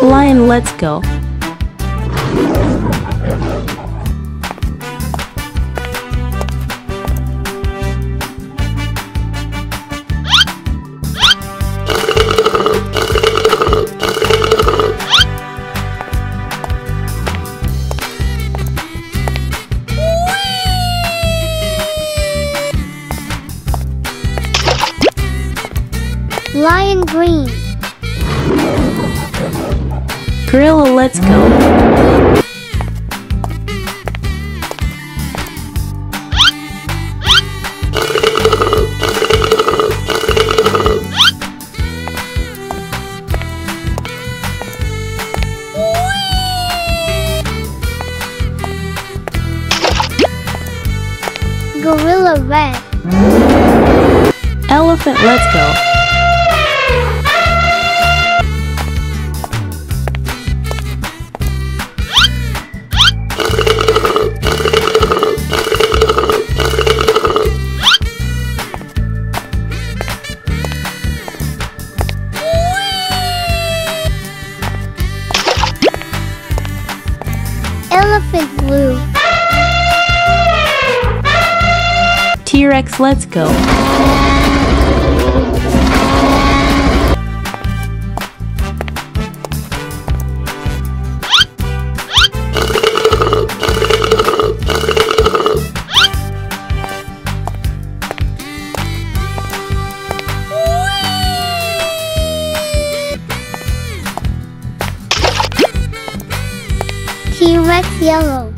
Lion, let's go. Lion green. Gorilla, let's go. Gorilla red. Elephant, let's go. Elephant blue. T-Rex, let's go. T-Rex yellow.